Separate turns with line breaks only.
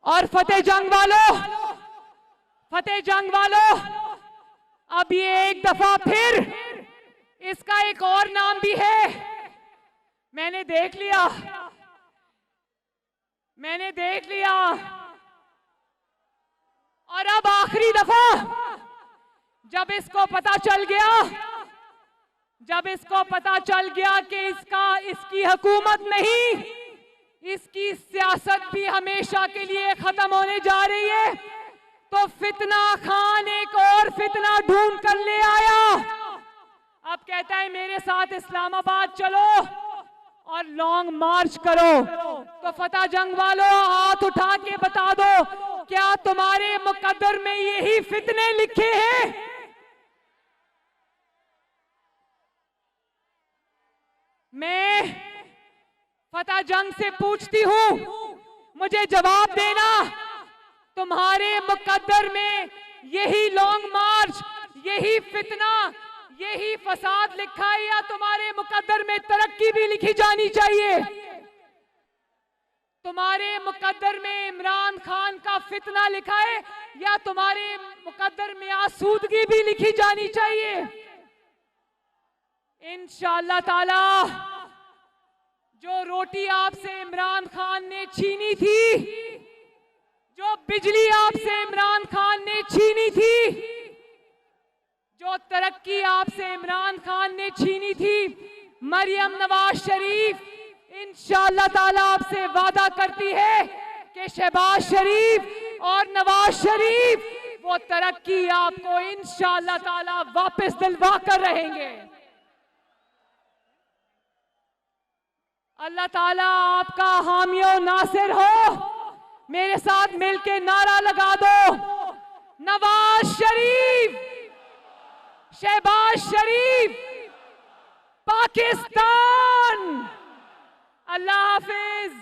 और फतेह जंग वालों, अब ये एक दफा फिर इसका एक और नाम भी है। मैंने देख लिया और अब आखिरी दफा जब इसको पता चल गया कि इसकी हुकूमत नहीं, इसकी सियासत भी हमेशा के लिए खत्म होने जा रही है, तो फितना खान एक और फितना ढूंढ कर ले आया। अब कहता है मेरे साथ इस्लामाबाद चलो और लॉन्ग मार्च करो। तो फतेह जंग वालों, हाथ उठा के बता दो, क्या तुम्हारे मुकद्दर में यही फितने लिखे हैं? मैं फतेह जंग से पूछती हूं, मुझे जवाब देना, तुम्हारे मुकद्दर में यही लॉन्ग मार्च, यही फितना, यही फसाद लिखा है, या तुम्हारे मुकद्दर में तरक्की भी लिखी जानी चाहिए? तुम्हारे मुकद्दर में इमरान खान का फितना लिखा है, या तुम्हारे मुकद्दर में आसूदगी भी लिखी जानी चाहिए? इंशाअल्लाह ताला जो रोटी आपसे इमरान खान ने छीनी थी, जो बिजली आपसे इमरान खान ने छीनी थी, जो तरक्की आपसे इमरान खान ने छीनी थी, मरियम नवाज शरीफ इंशाअल्लाह ताला आपसे वादा करती है कि शहबाज शरीफ और नवाज शरीफ वो तरक्की आपको इंशाअल्लाह ताला वापस दिलवा कर रहेंगे। अल्लाह ताला आपका हामी और नासिर हो। मेरे साथ मिलके नारा लगा दो, नवाज शरीफ, शहबाज शरीफ, पाकिस्तान। अल्लाह हाफिज।